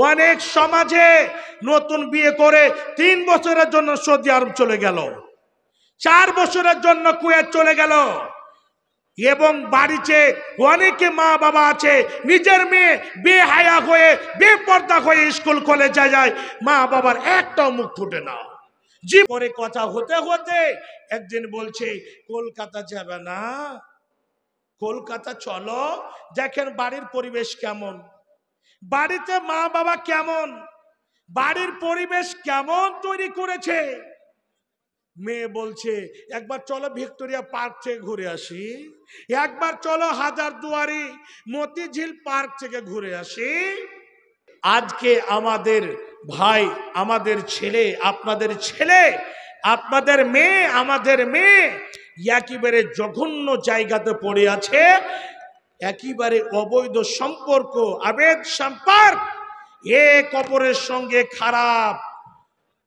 অনেক সমাজে নতুন বিয়ে করে 3 বছরের জন্য সৌদি আরব চলে গেল, 4 বছরের জন্য কুয়েত চলে গেল, এবং বাড়িতে অনেকে মা বাবা আছে নিজের মেয়ে বেহায়া হয়ে বেপর্দা হয়ে স্কুল কলেজে যায়, মা বাবার একটাও মুখ ফুটে না। জি পরে কথা হতে হতে একদিন বলছে কলকাতা যাবে না, কলকাতা চলো, দেখেন বাড়ির পরিবেশ কেমন, বাড়িতে মা বাবা কেমন, বাড়ির পরিবেশ কেমন তৈরি করেছে। মেয়ে বলছে একবার চলো ভিক্টোরিয়া পার্ক থেকে ঘুরে আসি, একবার চলো হাজারদুয়ারি মতিঝিল পার্ক থেকে ঘুরে আসি। আজকে আমাদের ভাই, আমাদের ছেলে, আপনাদের ছেলে, আপনাদের মেয়ে, আমাদের মেয়ে একেবারে জঘন্য জায়গাতে পড়ে আছে, একেবারে অবৈধ সম্পর্ক, অবৈধ সম্পর্ক, এক অপরের সঙ্গে খারাপ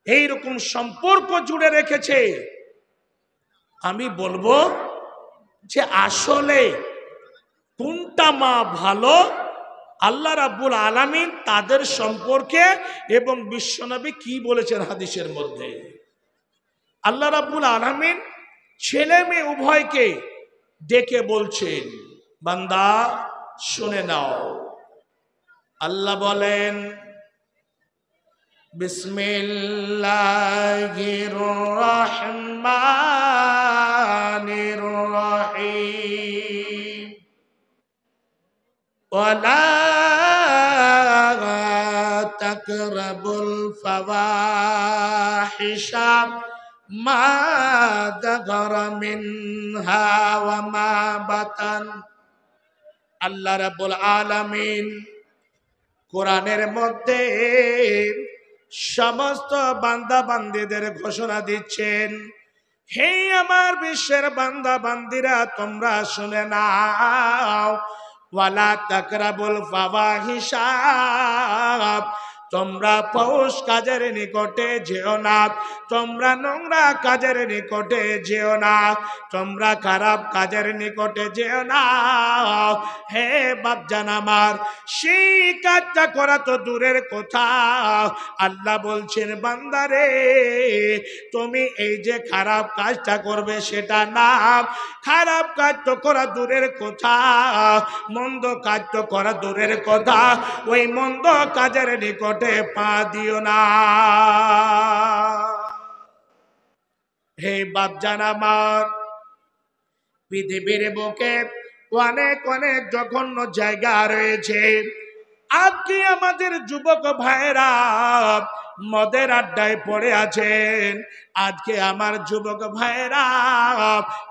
এইরকম সম্পর্ক জুড়ে রেখেছে। আমি বলবো যে আসলে কোনটা মা ভালো, আল্লাহ রাব্বুল আলামিন তাদের সম্পর্কে এবং বিশ্বনবী কি বলেছেন হাদিসের মধ্যে। আল্লাহ রাব্বুল আলামিন ছেলে মেয়ে উভয়কে ডেকে বলছেন, বান্দা শুনে নাও। আল্লাহ বলেন বিসমিল্লাহির রহমানির রহিম ওয়ালা তাকরাবুল ফাওয়াহিশা মা যাগারা মিনহা ওয়া মা বাতান। আল্লাহ রাব্বুল আলামিন কোরআনের মধ্যে সমস্ত বান্দা বান্দীদের ঘোষণা দিচ্ছেন, হে আমার বিশ্বের বান্দা বান্দীরা তোমরা শুনে নাও, ওয়ালা তাকরাবুল ফাওয়াহিশা, তোমরা ফাহুশ কাজের নিকটে যেও না, তোমরা নোংরা কাজের নিকটে যেও না, তোমরা খারাপ কাজের নিকটে যেও না। হে বাপজান আমার, সেই কাজটা করা তো দূরের কথা, আল্লাহ বলছেন বান্দারে তুমি এই যে খারাপ কাজটা করবে সেটা না, খারাপ কাজ তো করা দূরের কথা, মন্দ কাজ তো করা দূরের কথা, ওই মন্দ কাজের নিকটে পা দিও না। হে বাপজান আমার, পৃথিবীর বুকে অনেক অনেক জঘন্য জায়গা রয়েছে। আজকে আমাদের যুবক ভাইরা মদের আড্ডায় পড়ে আছেন, আজকে আমার যুবক ভাইরা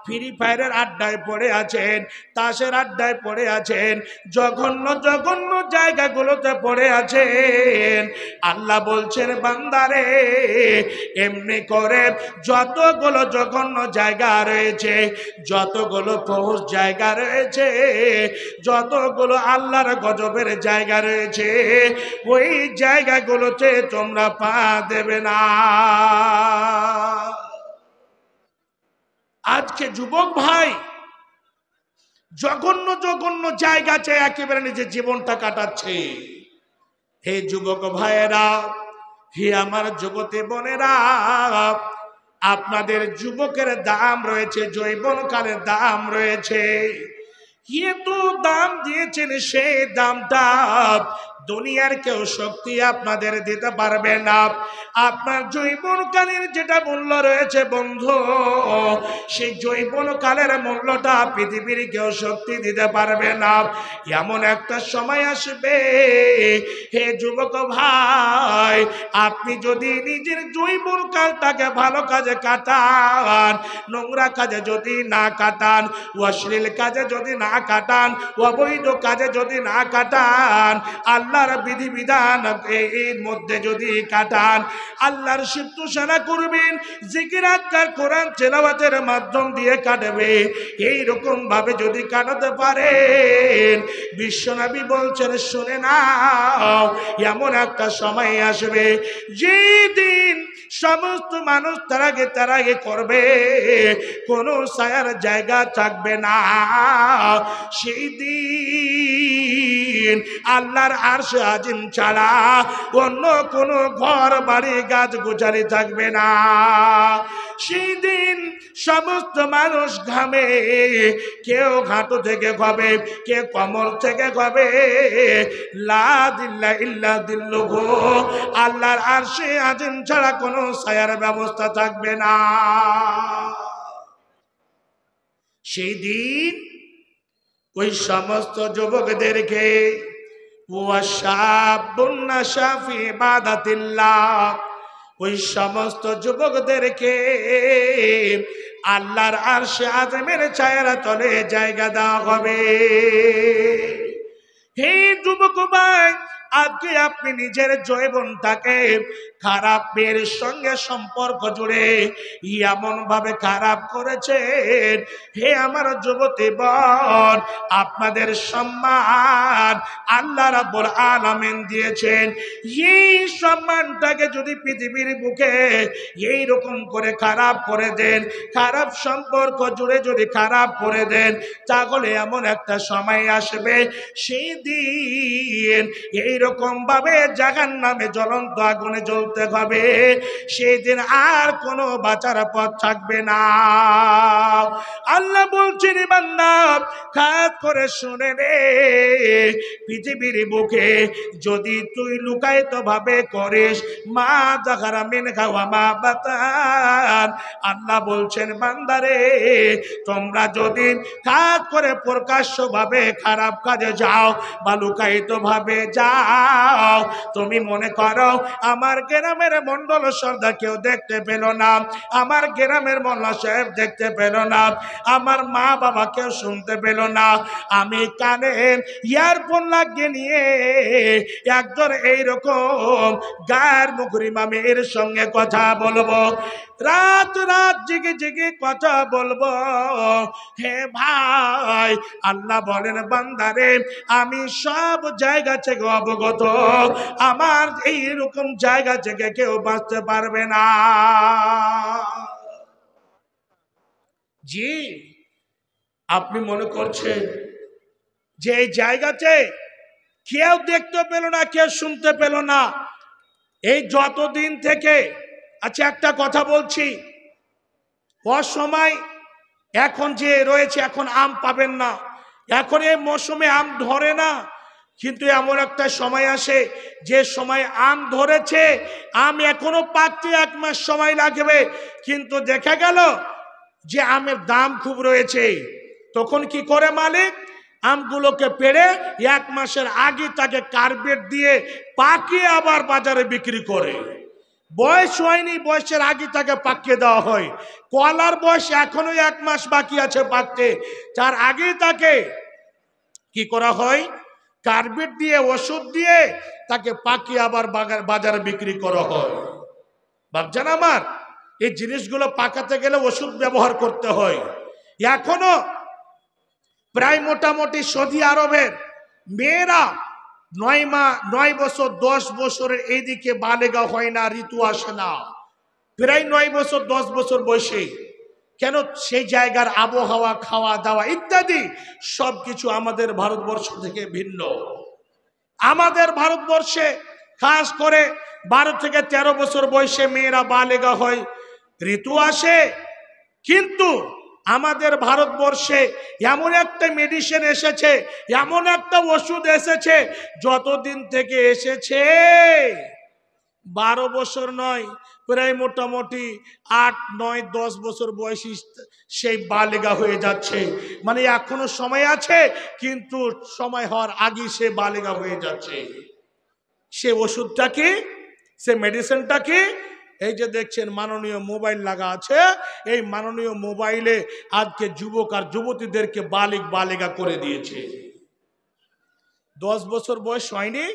ফ্রি ফায়ারের আড্ডায় পড়ে আছেন, তাসের আড্ডায় পড়ে আছেন, জঘন্য জঘন্য জায়গাগুলোতে পড়ে আছেন। আল্লাহ বলছেন বান্দারে এমনি করে যতগুলো জঘন্য জায়গা রয়েছে, যতগুলো ফাহুশ জায়গা রয়েছে, যতগুলো আল্লাহর গজবের জায়গা রয়েছে, ওই জায়গাগুলোতে তোমরা পা দেবে না। আজকে যুবক ভাই জঘন্য জঘন্য জায়গাতে একেবারে নিজের জীবনটা কাটাচ্ছে। হে যুবক ভাইয়েরা, হে আমার যুবতী বোনেরা, আপনাদের যুবকের দাম রয়েছে, যৌবনকালের দাম রয়েছে, কিন্তু দাম দিয়েছেন সেই দামটা দুনিয়ার কেউ শক্তি আপনাদের দিতে পারবে না। আপনার যৌবনকালের যেটা মূল্য রয়েছে বন্ধু, সেই যৌবনকালের মূল্যটা পৃথিবীর কেউ শক্তি দিতে পারবে না। এমন একটা সময় আসবে হে যুবক ভাই, আপনি যদি নিজের যৌবনকালটাকে ভালো কাজে কাটান, নোংরা কাজে যদি না কাটান, অশ্লীল কাজে যদি না কাটান, অবৈধ কাজে যদি না কাটান, আল্লাহর বিধিবিধান এর মধ্যে যদি কাটান, আল্লাহর সিদ্ধসানা করবেন, জিকির আজকার কোরআন তেলাওয়াতের মাধ্যম দিয়ে কাটবে, এইরকম ভাবে যদি কাটাতে পারেন, বিশ্বনবী বলছেন শুনে নাও, এমন একটা সময় আসবে যেদিন সমস্ত মানুষ তার আগে করবে, কোনো ছায়ার জায়গা থাকবে না। সেই দিন দিন আল্লাহর আরশ আজিম ছাড়া অন্য কোনো ঘর বাড়ি গাছ গোছালি থাকবে না। সেই দিন সমস্ত মানুষ ঘামে, কেউ হাঁটু থেকে খাবে, কে কমল থেকে খাবে। লা দিল্লা ইল্লা দিল্লুহু, আল্লাহর আরশে আজিম ছাড়া কোনো ছায়ার ব্যবস্থা থাকবে না। সেই দিন ওই সমস্ত যুবকদেরকে ওয়াশাবুন নাশা ফি ইবাদাতিল্লাহ, ওই সমস্ত যুবকদেরকে আল্লাহর আরশে আযমের ছায়ার তলে জায়গা দেওয়া হবে। হে যুবক ভাই, আজকে আপনি নিজের যৌবনটাকে খারাপ মেয়ের সঙ্গে সম্পর্ক জুড়ে এমন ভাবে খারাপ করেছেন। হে আমার যুবতী বোন, আপনাদের সম্মান আল্লাহ রাব্বুল আলামিন দিয়েছেন। এই সম্মানটাকে যদি পৃথিবীর বুকে এই রকম করে খারাপ করে দেন, খারাপ সম্পর্ক জুড়ে যদি খারাপ করে দেন, তাহলে এমন একটা সময় আসবে সেই দিন এইরকম ভাবে জাহান্নামে জ্বলন্ত আগুনে জ্বলতে হবে। সেই দিন আর কোনো বাঁচার পথ থাকবে না। আল্লাহ বলছেন বান্দা খাস করে শুনে রে, পৃথিবীর বুকে যদি তুই লুকায়িত ভাবে করিস মা জাহারা মিন খাওয়া মা বাতান, আল্লাহ বলছেন বান্দারে তোমরা যদি খাস করে প্রকাশ্য ভাবে খারাপ কাজে যাও বা লুকায়িত ভাবে যাও, তুমি মনে করো আমার গ্রামের মন্ডল সর্দার কেউ দেখতে পেল না, আমার গ্রামের মোল্লা সাহেব দেখতে পেল না, আমার মা বাবা কেউ শুনতে পেল না, আমি কানে ইয়ারফোন লাগিয়ে নিয়ে একজন এইরকম গায়ের মুখরিমা মেয়ের সঙ্গে কথা বলবো, রাত রাত জেগে জেগে কথা বলবো। হে ভাই, আল্লাহ বলেন বান্দারে আমি সব জায়গা থেকে অবগত, আমার এইরকম জায়গা থেকে কেউ বাঁচতে পারবে না। জি, আপনি মনে করছেন যে এই জায়গাতে কেউ দেখতে পেল না, কেউ শুনতে পেল না, এই যতদিন থেকে। আচ্ছা একটা কথা বলছি, অসময় এখন যে রয়েছে, এখন আম পাবেন না, এখন এই মৌসুমে আম ধরে না, কিন্তু এমন একটা সময় আসে যে সময় আম ধরেছে, আম এখনো পাকতে 1 মাস সময় লাগবে, কিন্তু দেখা গেল যে আমের দাম খুব রয়েছে। তখন কি করে মালিক? আমগুলোকে পেড়ে 1 মাসের আগে তাকে কার্পেট দিয়ে পাকিয়ে আবার বাজারে বিক্রি করে। বয়স হয়নি, বয়সের আগে তাকে পাকিয়ে দেওয়া হয়। কলার বয়স এখনো 1 মাস বাকি আছে পাকতে, তার আগে তাকে কি করা হয়? কার্পেট দিয়ে, ওষুধ দিয়ে তাকে পাকিয়ে আবার বাজারে বিক্রি করা হয়। ভাবছেন আমার, এই জিনিসগুলো পাকাতে গেলে ওষুধ ব্যবহার করতে হয়। এখনো প্রায় মোটামুটি সৌদি আরবের মেয়েরা 9 বছর 10 বছরের এইদিকে বালেগা হয় না, ঋতু আসে না, প্রায় 9 বছর 10 বছর বয়সে। কেন? সেই জায়গার আবহাওয়া, খাওয়া দাওয়া ইত্যাদি সবকিছু আমাদের ভারতবর্ষ থেকে ভিন্ন। আমাদের ভারতবর্ষে খাস করে 12 থেকে 13 বছর বয়সে মেয়েরা বালেগা হয়, ঋতু আসে। কিন্তু আমাদের ভারতবর্ষে এমন একটা মেডিসিন এসেছে, এমন একটা ওষুধ এসেছে, যতদিন থেকে এসেছে 12 বছর নয়, প্রায় মোটামুটি 8, 9, 10 বছর বয়সী সেই বালেগা হয়ে যাচ্ছে। মানে এখনো সময় আছে, কিন্তু সময় হওয়ার আগে সে বালেগা হয়ে যাচ্ছে। সে ওষুধটা কি? সে মেডিসিনটা কি? এই যে দেখছেন মাননীয় মোবাইল লাগা আছে, এই মাননীয় মোবাইলে আজকে যুবক আর যুবতীদেরকে বালেগা করে দিয়েছে। 10 বছর বয়স হয়নি,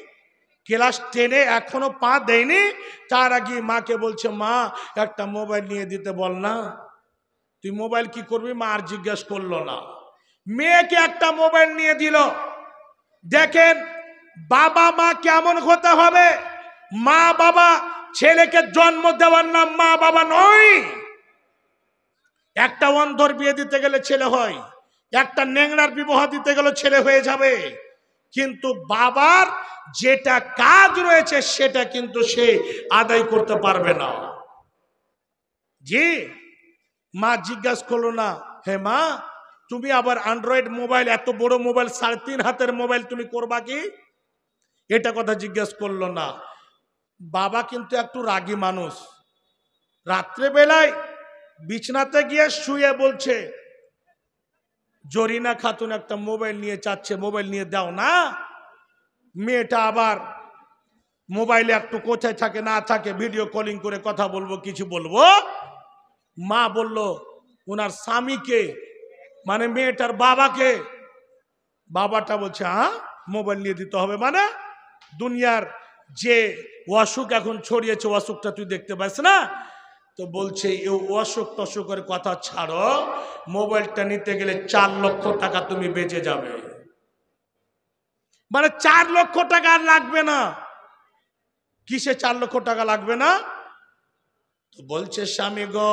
ক্লাস 10-এ এখনো পা দেয়নি, তার আগে মাকে বলছে মা একটা মোবাইল নিয়ে দিতে বল না। তুই মোবাইল কি করবি? মা আর জিজ্ঞেস করলো না, মেয়েকে একটা মোবাইল নিয়ে দিল। দেখেন বাবা মা কেমন হতে হবে। মা বাবা ছেলেকে জন্ম দেওয়ার নাম মা বাবা নয়। একটা অন্ধর বিয়ে দিতে গেলে ছেলে হয়, একটা ন্যাংড়ার বিবাহ দিতে গেলে ছেলে হয়ে যাবে, কিন্তু বাবার যেটা কাজ রয়েছে সেটা কিন্তু সে আদায় করতে পারবে না। জি, মা জিজ্ঞাসা করলো না, হে মা তুমি আবার অ্যান্ড্রয়েড মোবাইল, এত বড় মোবাইল, 3.5 হাতের মোবাইল তুমি করবা কি? এটা কথা জিজ্ঞাসা করলো না। বাবা কিন্তু একটু রাগী মানুষ। রাত্রে বেলায় বিছনাতে গিয়ে শুয়ে বলছে, জরিনা খাতুন একটা মোবাইল নিয়ে চাচ্ছে, মোবাইল নিয়ে দাও না। মেয়েটা আবার মোবাইলে একটু কোথায় থাকে না থাকে, ভিডিও কলিং করে কথা বলবো, কিছু বলবো। মা বলল ওনার স্বামীকে, মানে মেয়েটার বাবাকে। বাবাটা বলছে হ্যাঁ মোবাইল নিয়ে দিতে হবে, মানে দুনিয়ার যে অসুখ এখন ছড়িয়েছে অসুখটা তুই দেখতে পাস না? তো বলছে এই অসুখ টসুখের কথা ছাড়ো, মোবাইলটা নিতে গেলে 4 লক্ষ টাকা তুমি বেঁচে যাবে। মানে 4 লক্ষ টাকা আর লাগবে না। কিসে 4 লক্ষ টাকা লাগবে না? তো বলছে স্বামী গো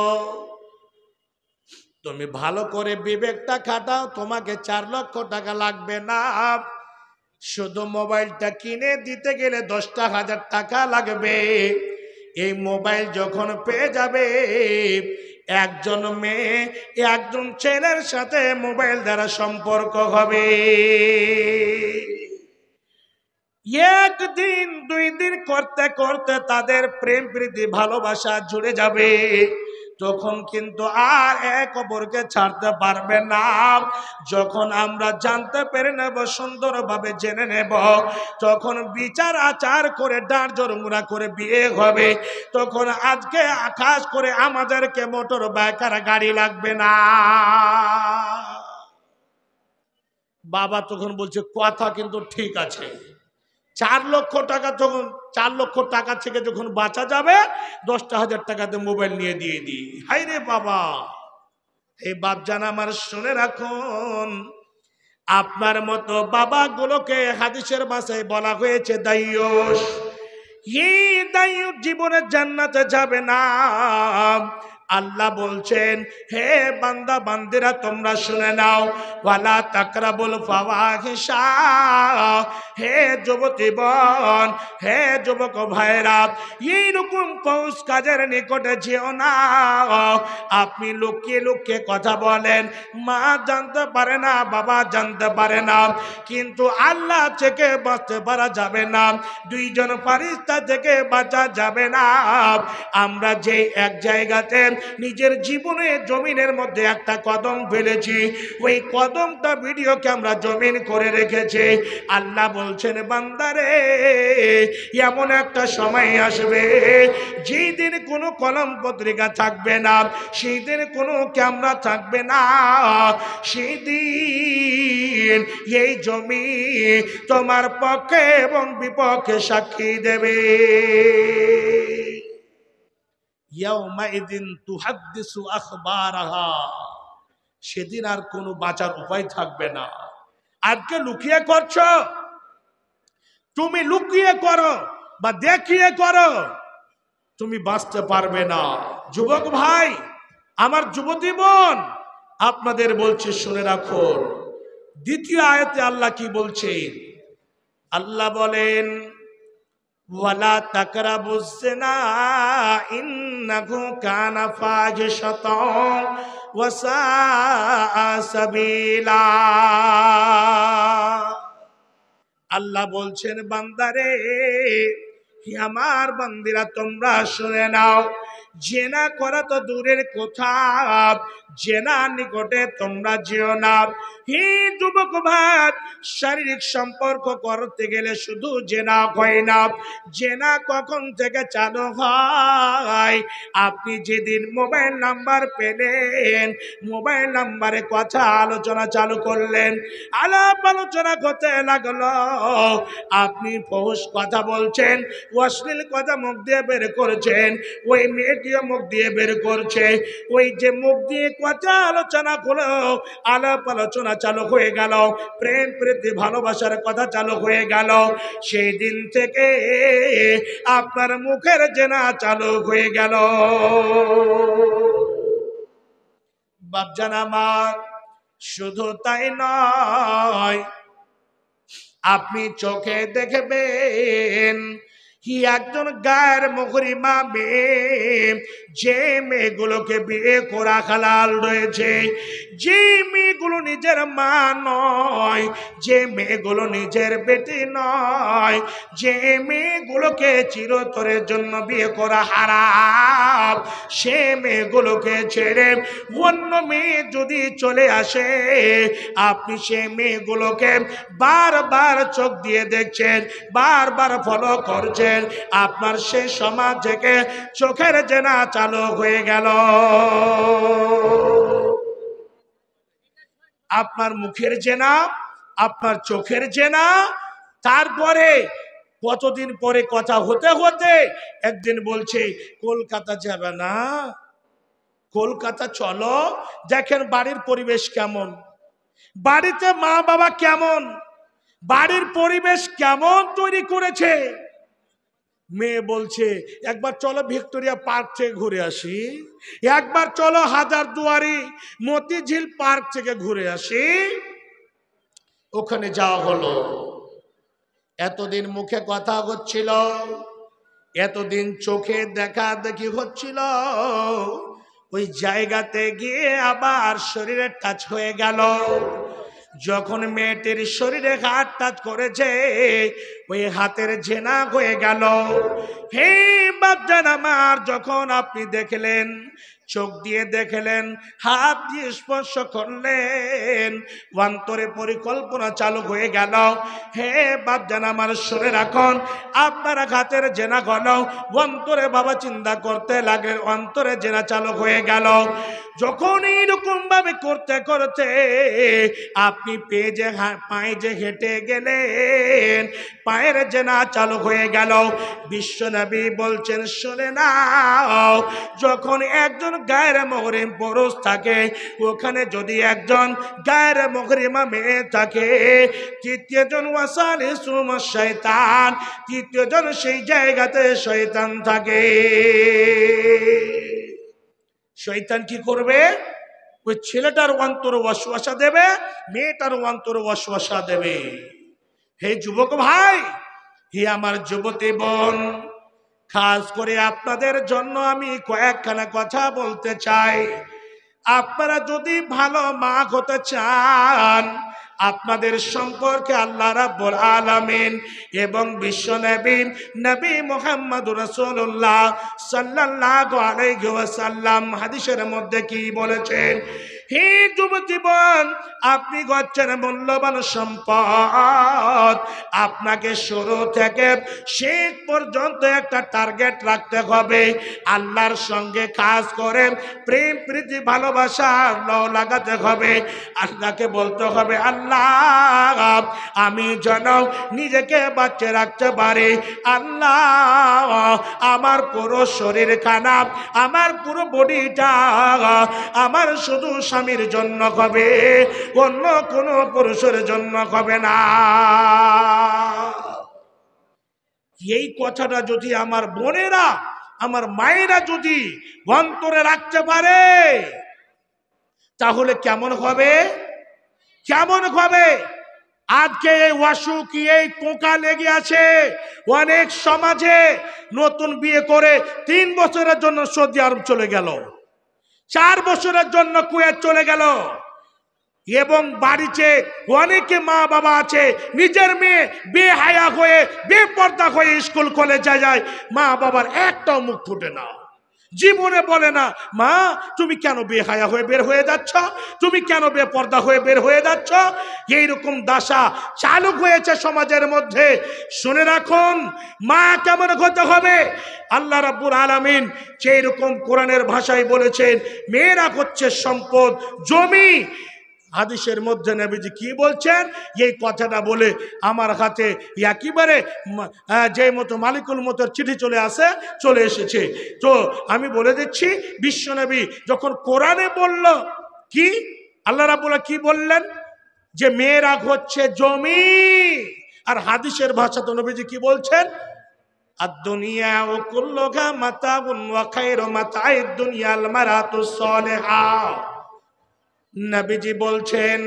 তুমি ভালো করে বিবেকটা খাটাও, তোমাকে 4 লক্ষ টাকা লাগবে না। শুধু মোবাইলটা কিনে দিতে গেলে 10,000 টাকা লাগবে। এই মোবাইল যখন পেয়ে যাবে, একজন মেয়ে একজন ছেলের সাথে মোবাইল দ্বারা সম্পর্ক হবে। একদিন 2 দিন করতে করতে তাদের প্রেম প্রীতি ভালোবাসা জুড়ে যাবে। তখন কিন্তু আর এক অপরকে ছাড়তে পারবে না। যখন আমরা জানতে পেরে নেব, সুন্দরভাবে জেনে নেব, তখন বিচার আচার করে ডাঁড় জোড়া করে বিয়ে হবে। তখন আজকে আকাশ করে আমাদেরকে মোটর বাইক আর গাড়ি লাগবে না। বাবা তখন বলছে কথা কিন্তু ঠিক আছে। 4 লক্ষ টাকা যখন 4 লক্ষ টাকা থেকে যখন বাঁচা যাবে, 10,000 টাকাতে মোবাইল নিয়ে দিয়ে দিই। হাই রে বাবা, এই বাপজান আমার শুনে রাখুন, আপনার মতো বাবাগুলোকে হাদিসের ভাষায় বলা হয়েছে দাইয়ুস। এই দাইয়ুস জীবনে জান্নাতে যাবে না। আল্লাহ বলছেন হে বান্দা বান্দিরা তোমরা শুনে নাও, ওয়ালা তাকরাবুল ফাওয়াহিশা। হে যুবতী বোন, হে যুবক ভাইরা, এইরকম পৌষ কাজের নিকটে যেও না। আপনি লুকিয়ে লুকিয়ে কথা বলেন, মা জানতে পারে না, বাবা জানতে পারে না, কিন্তু আল্লাহ থেকে বাঁচতে পারা যাবে না, 2 জন ফেরেশতা থেকে বাঁচা যাবে না। আমরা যে এক জায়গাতে নিজের জীবনে জমিনের মধ্যে একটা কদম ফেলেছি, ওই কদমটা ভিডিওকে আমরা জমিন করে রেখেছি। আল্লাহ বলছেন বান্দারে, এমন একটা সময় আসবে যেই দিন কোনো কলম পত্রিকা থাকবে না, সেই দিন কোনো ক্যামেরা থাকবে না। সেই দিন এই জমি তোমার পক্ষে এবং বিপক্ষে সাক্ষী দেবে। ইয়াউমাইদিন তুহাদ্দিসু আখবারাহা, সেদিন আর কোনো বাঁচার উপায় থাকবে না। আজকে লুকিয়ে করছো, তুমি লুকিয়ে করো বা দেখিয়ে করো, তুমি বাঁচতে পারবে না। যুবক ভাই, আমার যুবতী বোন, আপনাদের বলছে শুনে রাখুন। দ্বিতীয় আয়াতে আল্লাহ কি বলছেন? আল্লাহ বলেন ওয়ালা তাকরাবুজ জিনা ইন্নাহু কানা ফাহিশাতান ওয়া সাআ সাবিলা। আল্লাহ বলছেন বান্দারে, হে আমার বান্দিরা তোমরা শুনে নাও, জেনা করা তো দূরের কথা, জেনা নিকটে তোমরা যেও না। হে যুবক ভাই, শারীরিক সম্পর্ক করতে গেলে শুধু জেনা হয় না। জেনা কখন থেকে চালু হয়? আপনি যেদিন মোবাইল নাম্বার পেলেন, মোবাইল নাম্বারে কথা আলোচনা চালু করলেন, আলাপ আলোচনা করতে লাগলো, আপনি ফহুশ কথা বলছেন, অশ্লীল কথা মুখ দিয়ে বের করছেন, ওই মেয়েটিও মুখ দিয়ে বের করছে। ওই যে মুখ দিয়ে কথা আলোচনা করলো, আলাপ আলোচনা চালু হয়ে গেল, প্রেম প্রীতি ভালোবাসার কথা চালু হয়ে গেল, সেই দিন থেকে আপনার মুখের জেনা চালু হয়ে গেল। বাপজান আমার, শুধু তাই নয়, আপনি চোখে দেখবেন কি একজন গায়ের মুহরিমা মেয়ে, যে মেয়েগুলোকে বিয়ে করা হালাল রয়েছে, যে মেয়েগুলো নিজের মা নয়, যে মেয়েগুলো নিজের বেটি নয়, যে মেয়েগুলোকে চিরতরের জন্য বিয়ে করা হারাম, সে মেয়েগুলোকে ছেড়ে অন্য মেয়ে যদি চলে আসে, আপনি সে মেয়েগুলোকে বারবার চোখ দিয়ে দেখছেন, বারবার ফলো করছেন, আপনার সে সমাজ থেকে চোখের জেনা চালু হয়ে গেল। আপনার মুখের জেনা, আপনার চোখের জেনা। তারপরে কতদিন পরে কথা হতে হতে একদিন বলছে কলকাতা যাবে না, কলকাতা চলো, দেখেন বাড়ির পরিবেশ কেমন, বাড়িতে মা বাবা কেমন, বাড়ির পরিবেশ কেমন তৈরি করেছে। মেয়ে বলছে একবার চলো ভিক্টোরিয়া পার্ক থেকে ঘুরে আসি, একবার চলো হাজারদুয়ারি মতিঝিল পার্ক থেকে ঘুরে আসি। ওখানে যাওয়া হলো। এতদিন মুখে কথা হচ্ছিল, এতদিন চোখে দেখা দেখি হচ্ছিল, ওই জায়গাতে গিয়ে আবার শরীরে টাচ হয়ে গেল। যখন মেয়েটির শরীরে হাত টাচ করেছে, ওই হাতের জেনা হয়ে গেল। হে বাপজান আমার, যখন আপনি দেখলেন, চোখ দিয়ে দেখলেন, হাত দিয়ে স্পর্শ করলেন, অন্তরে পরিকল্পনা চালু হয়ে গেল। হে বাপজান আমার, শুনে রাখুন, আপনার হাতের জেনা গেল, অন্তরে বাবা চিন্তা করতে লাগলেন, অন্তরে জেনা চালু হয়ে গেল। যখন এইরকম ভাবে করতে করতে আপনি পায়ে যে হেঁটে গেলেন, পায়ের জেনা চালু হয়ে গেল। বিশ্বনবী বলছেন শুনে নাও, যখন একজন গায়ের মুহরিম পুরুষ থাকে, ওখানে যদি একজন গায়ের মুহরিমা মেয়ে থাকে, তৃতীয় জন ওয়াসালিসুম শয়তান, তৃতীয় জন সেই জায়গাতে শয়তান থাকে। শয়তান কি করবে? ওই ছেলেটার অন্তরে ওয়াসওয়াসা দেবে, মেয়েটার অন্তরে ওয়াসওয়াসা দেবে। হে যুবক ভাই, হে আমার যুবতী বোন, খাস করে আপনাদের জন্য আমি কয়েকখানা কথা বলতে চাই। আপনারা যদি ভালো মা হতে চান, আপনাদের সম্পর্কে আল্লাহ রাব্বুল আলামিন এবং বিশ্বনবী নবী মুহাম্মদুর রাসূলুল্লাহ সাল্লাল্লাহু আলাইহি ওয়াসাল্লাম হাদিসের মধ্যে কি বলেছেন? হে যুবজীবন, আপনি হচ্ছেন মূল্যবান সম্পদ। আপনাকে শুরু থেকে শেষ পর্যন্ত একটা টার্গেট রাখতে হবে, আল্লাহর সঙ্গে কাজ করে প্রেম প্রীতি ভালোবাসা লাগাতে হবে। আল্লাহকে বলতে হবে, আল্লাহ আমি যেন নিজেকে বাঁচিয়ে রাখতে পারি। আল্লাহ আমার পুরো শরীর খানা, আমার পুরো বডিটা আমার শুধু স্বামীর জন্য হবে, অন্য কোনো পুরুষের জন্য হবে না। এই কথাটা যদি আমার বোনেরা, আমার মায়েরা যদি অন্তরে রাখতে পারে, তাহলে কেমন হবে? কেমন হবে? আজকে এই অসুখ, এই পোকা লেগে আছে অনেক সমাজে। নতুন বিয়ে করে 3 বছরের জন্য সৌদি আরব চলে গেল, 4 বছরের জন্য কুয়েত চলে গেল, এবং বাড়িতে অনেকে মা বাবা আছে, নিজের মেয়ে বেহায়া হয়ে বেপর্দা হয়ে স্কুল কলেজে যায়, মা বাবার একটাও মুখ ফুটে না, জীবনে বলে না মা তুমি কেন বেহায়া হয়ে বের হয়ে যাচ্ছ, তুমি কেন বেপর্দা হয়ে বের হয়ে যাচ্ছ। এইরকম দশা চালু হয়েছে সমাজের মধ্যে। শুনে রাখুন, মা কেমন হতে হবে? আল্লাহ রাব্বুল আলামিন সেইরকম কোরআনের ভাষায় বলেছেন, মেয়েরা হচ্ছে সম্পদ, জমি। হাদিসের মধ্যে নবীজি কি বলছেন? এই কথাটা বলে আমার হাতে একেবারে যে মতো মালিকুল মতো চিঠি চলে এসেছে। তো আমি বলে দিচ্ছি, বিশ্বনবী যখন কোরআনে বলল, কি আল্লাহ রাব্বুল কি বললেন? যে মেয়েরা হচ্ছে জমি। আর হাদিসের ভাষা তো নবীজি কি বলছেন? আদ-দুনিয়া ওয়া কুল্লুহা মাতাউন ওয়া খায়রু মাতা'id দুনিয়া আল মারাতুস সালিহা। নবীজি বলছেন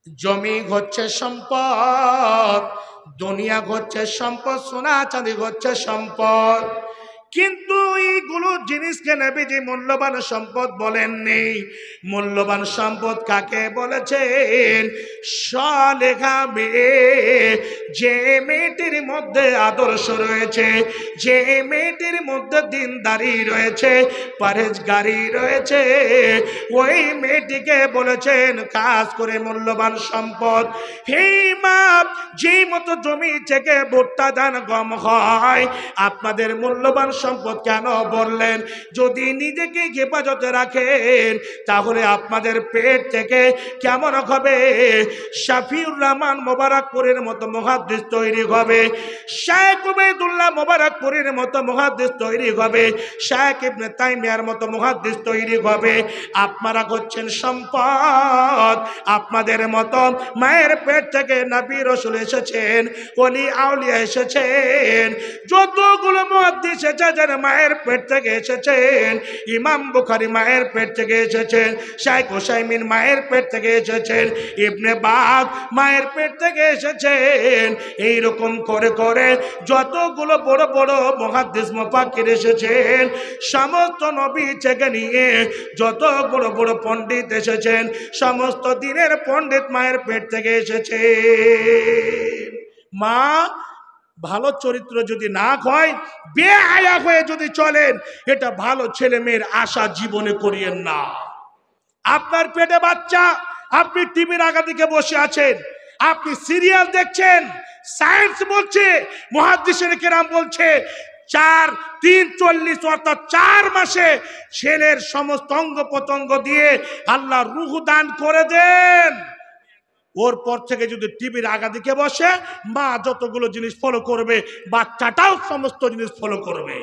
জমি হচ্ছে সম্পদ, দুনিয়া হচ্ছে সম্পদ, সোনা চাঁদি হচ্ছে সম্পদ। কিন্তু এইগুলো জিনিসকে নবীজি মূল্যবান সম্পদ বলেননি। মূল্যবান সম্পদ কাকে বলেছেন? সালেহা মেয়ে, যে মেয়েটির মধ্যে আদর্শ রয়েছে, যে মেয়েটির মধ্যে দিনদারি রয়েছে, পরহেজগারি রয়েছে, ওই মেয়েটিকে বলেছেন কাজ করে মূল্যবান সম্পদ। হে মা, যেই মতো জমি থেকে ভুট্টা ধান গম হয়, আপনাদের মূল্যবান সম্পদ কেন বললেন? যদি নিজেকে হেফাজতে রাখেন তাহলে আপনাদের পেট থেকে কেমন হবে? শাফিউর রহমান মোবারকপুরের মতো মুহাদ্দিস তৈরি হবে, শেখ উবাইদুল্লাহ মোবারকপুরের মতো মুহাদ্দিস তৈরি হবে, শেখ ইবনে তাইমিয়ার মতো মুহাদ্দিস তৈরি হবে। আপনারা হচ্ছেন সম্পদ। আপনাদের মতো মায়ের পেট থেকে নবী রাসূল এসেছেন, ওলি আউলিয়া এসেছেন, যতগুলো মুহাদ্দিস এসেছেন মায়ের পেট থেকে এসেছেন। ইমাম বুখারী মায়ের পেট থেকে এসেছেন, শাইখ হুসাইমিন মায়ের পেট থেকে এসেছেন, ইবনে বাগ মায়ের পেট থেকে এসেছেন। এইরকম করে করে যতগুলো বড় বড় মুহাদ্দিস মুফাক্কির এসেছেন, সমস্ত নবী থেকে নিয়ে যত বড় বড় পণ্ডিত এসেছেন, সমস্ত দিনের পণ্ডিত মায়ের পেট থেকে এসেছেন। মা ভালো চরিত্র যদি না হয়, বেহায়া হয়ে যদি চলেন, এটা ভালো ছেলে মেয়ের আশা জীবনে করিয়েন না। আপনার পেটে বাচ্চা, আপনি টিভির আগা দিকে বসে আছেন, আপনি সিরিয়াল দেখছেন, সায়েন্স বলছে, মুহাদ্দিসিন কেরাম বলছে 4-3-40 অর্থাৎ 4 মাসে ছেলের সমস্ত অঙ্গ প্রত্যঙ্গ দিয়ে আল্লাহ রূহ দান করে দেন। ওর পর থেকে যদি টিভির আগা দিকে বসে, মা যতগুলো জিনিস ফলো করবে, বাচ্চাটাও সমস্ত জিনিস ফলো করবে।